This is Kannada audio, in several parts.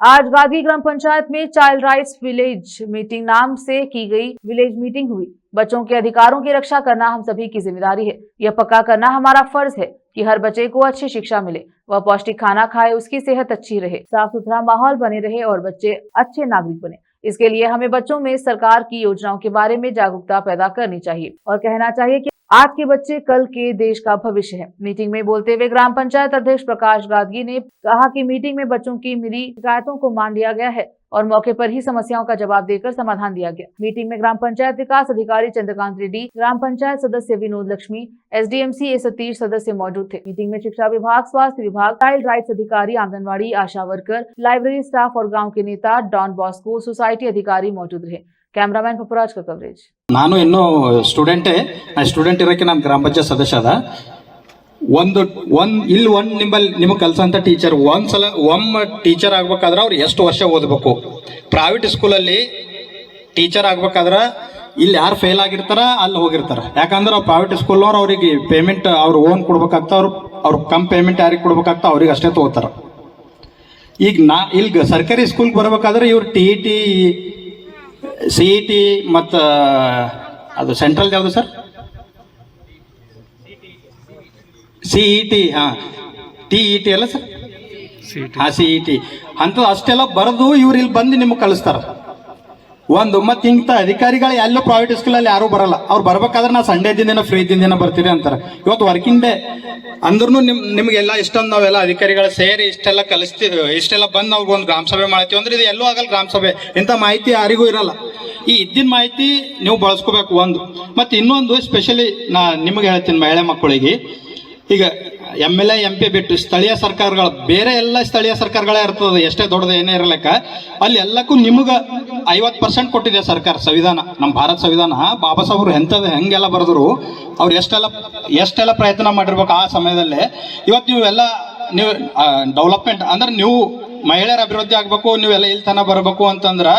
आज गादगी ग्राम पंचायत में चाइल्ड राइट्स विलेज मीटिंग नाम से की गई विलेज मीटिंग हुई। बच्चों के अधिकारों की रक्षा करना हम सभी की जिम्मेदारी है। यह पक्का करना हमारा फर्ज है कि हर बच्चे को अच्छी शिक्षा मिले, वह पौष्टिक खाना खाए, उसकी सेहत अच्छी रहे, साफ सुथरा माहौल बने रहे और बच्चे अच्छे नागरिक बने। इसके लिए हमें बच्चों में सरकार की योजनाओं के बारे में जागरूकता पैदा करनी चाहिए और कहना चाहिए कि आज के बच्चे कल के देश का भविष्य है। मीटिंग में बोलते हुए ग्राम पंचायत अध्यक्ष प्रकाश गादगी ने कहा कि मीटिंग में बच्चों की मिली शिकायतों को मान लिया गया है और मौके पर ही समस्याओं का जवाब देकर समाधान दिया गया। मीटिंग में ग्राम पंचायत विकास अधिकारी चंद्रकांत रेड्डी, ग्राम पंचायत सदस्य विनोद लक्ष्मी, SDMC ए सतीश सदस्य मौजूद थे। मीटिंग में शिक्षा विभाग, स्वास्थ्य विभाग, चाइल्ड राइट्स अधिकारी, आंगनबाड़ी, आशा वर्कर, लाइब्रेरी स्टाफ और गाँव के नेता, डॉन बॉस्को सोसाइटी अधिकारी मौजूद रहे। कैमरामैन पपुराज का कवरेज। ನಾನು ಇನ್ನೂ ಸ್ಟೂಡೆಂಟ್ ಇರೋಕೆ ನಮ್ಮ ಗ್ರಾಮ ಪಂಚಾಯತ್ ಸದಸ್ಯ ಅದ ನಿಮಗೆ ಕಲ್ಸಂತ ಟೀಚರ್ ಒಂದ್ಸಲ ಟೀಚರ್ ಆಗ್ಬೇಕಾದ್ರೆ ಅವ್ರು ಎಷ್ಟು ವರ್ಷ ಓದಬೇಕು. ಪ್ರೈವೇಟ್ ಸ್ಕೂಲಲ್ಲಿ ಟೀಚರ್ ಆಗ್ಬೇಕಾದ್ರೆ ಇಲ್ಲಿ ಯಾರು ಫೇಲ್ ಆಗಿರ್ತಾರ ಅಲ್ಲಿ ಹೋಗಿರ್ತಾರ. ಯಾಕಂದ್ರೆ ಪ್ರೈವೇಟ್ ಸ್ಕೂಲ್ನವ್ರು ಅವ್ರಿಗೆ ಪೇಮೆಂಟ್ ಅವ್ರು ಓನ್ ಕೊಡ್ಬೇಕಾಗ್ತಾ, ಅವ್ರು ಕಮ್ ಪೇಮೆಂಟ್ ಯಾರಿಗೆ ಕೊಡ್ಬೇಕಾಗ್ತಾ ಅವ್ರಿಗೆ ಅಷ್ಟೇ ತಗೋತಾರ. ಈಗ ಇಲ್ಲಿ ಸರ್ಕಾರಿ ಸ್ಕೂಲ್ಗೆ ಬರ್ಬೇಕಾದ್ರೆ ಇವ್ರು TET CET ಮತ್ತು ಅದು ಸೆಂಟ್ರಲ್ ಯಾವುದು ಸರ್, CET, TET ಅಲ್ಲ ಸರ್, CET ಅಂತ ಅಷ್ಟೆಲ್ಲ ಬರೆದು ಇವ್ರು ಇಲ್ಲಿ ಬಂದು ನಿಮ್ಗೆ ಕಳಿಸ್ತಾರ. ಮತ್ತೆ ಇಂಥ ಅಧಿಕಾರಿಗಳು ಎಲ್ಲೂ ಪ್ರೈವೇಟ್ ಸ್ಕೂಲಲ್ಲಿ ಯಾರೂ ಬರಲ್ಲ. ಅವ್ರು ಬರ್ಬೇಕಾದ್ರೆ ನಾ ಸಂಡೇ ದಿನ ಫ್ರೀ ದಿನ ಬರ್ತೀರಿ ಅಂತಾರೆ. ಇವತ್ತು ವರ್ಕಿಂಗ್ ಡೇ ಅಂದ್ರೂ ನಿಮ್ಗೆಲ್ಲ ಇಷ್ಟೊಂದು ನಾವೆಲ್ಲ ಅಧಿಕಾರಿಗಳು ಸೇರಿ ಇಷ್ಟೆಲ್ಲ ಕಲಿಸ್ತೀವಿ, ಇಷ್ಟೆಲ್ಲ ಬಂದು ನಾವು ಒಂದು ಗ್ರಾಮ ಸಭೆ ಮಾಡ್ತೀವಿ ಅಂದ್ರೆ ಇದು ಎಲ್ಲೂ ಆಗಲ್ಲ. ಗ್ರಾಮ ಸಭೆ ಇಂಥ ಮಾಹಿತಿ ಯಾರಿಗೂ ಇರಲ್ಲ. ಈ ಇದ್ದಿನ ಮಾಹಿತಿ ನೀವು ಬಳಸ್ಕೋಬೇಕು ಒಂದು. ಮತ್ತು ಇನ್ನೊಂದು ಸ್ಪೆಷಲಿ ನಾ ನಿಮಗೆ ಹೇಳ್ತೀನಿ, ಮಹಿಳೆ ಮಕ್ಕಳಿಗೆ ಈಗ MLA MP ಬಿಟ್ಟು ಸ್ಥಳೀಯ ಸರ್ಕಾರಗಳು, ಬೇರೆ ಎಲ್ಲ ಸ್ಥಳೀಯ ಸರ್ಕಾರಗಳೇ ಇರ್ತದೆ, ಎಷ್ಟೇ ದೊಡ್ಡದು ಏನೇ ಇರಲಿಕ್ಕ ಅಲ್ಲಿ ಎಲ್ಲಕ್ಕೂ ನಿಮ್ಗೆ 50% ಕೊಟ್ಟಿದೆ ಸರ್ಕಾರ. ಸಂವಿಧಾನ, ನಮ್ಮ ಭಾರತ ಸಂವಿಧಾನ ಬಾಬಾ ಸಾಹೇಬ್ರು ಹೆಂಗೆಲ್ಲ ಬರೆದ್ರು, ಅವ್ರು ಎಷ್ಟೆಲ್ಲ ಪ್ರಯತ್ನ ಮಾಡಿರ್ಬೇಕು ಆ ಸಮಯದಲ್ಲೇ. ಇವತ್ತು ನೀವು ಡೆವಲಪ್ಮೆಂಟ್ ಅಂದ್ರೆ ನೀವು ಮಹಿಳೆಯರ ಅಭಿವೃದ್ಧಿ ಆಗ್ಬೇಕು, ನೀವೆಲ್ಲ ಇಲ್ಲಿ ತನಕ ಬರಬೇಕು ಅಂತಂದ್ರೆ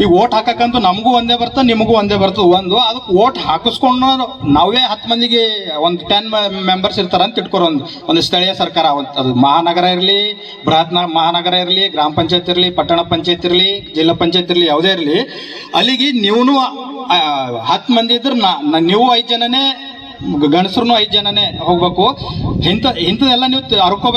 ಈ ಓಟ್ ಹಾಕಕ್ಕಂತೂ ನಮಗೂ ಒಂದೇ ಬರ್ತದೆ, ನಿಮಗೂ ಒಂದೇ ಬರ್ತದೆ. ಅದಕ್ಕೆ ಓಟ್ ಹಾಕಿಸ್ಕೊಂಡು ನಾವೇ 10 ಮಂದಿಗೆ ಒಂದು 10 ಮೆಂಬರ್ಸ್ ಇರ್ತಾರ ಅಂತ ಇಟ್ಕೊರೋ ಒಂದು ಸ್ಥಳೀಯ ಸರ್ಕಾರ. ಅದು ಮಹಾನಗರ ಇರಲಿ, ಬೃಹತ್ ಮಹಾನಗರ ಇರಲಿ, ಗ್ರಾಮ ಪಂಚಾಯತ್ ಇರಲಿ, ಪಟ್ಟಣ ಪಂಚಾಯತ್ ಇರಲಿ, ಜಿಲ್ಲಾ ಪಂಚಾಯತ್ ಇರಲಿ, ಯಾವುದೇ ಇರಲಿ, ಅಲ್ಲಿಗೆ ನೀವು 10 ಮಂದಿ ಇದ್ರೆ ನೀವು 5 ಜನನೇ, ಗಂಡಸರು 5 ಜನನೇ ಹೋಗ್ಬೇಕು. ಇಂಥದೆಲ್ಲ ನೀವು ಅರ್ಕೋಬೇಕು.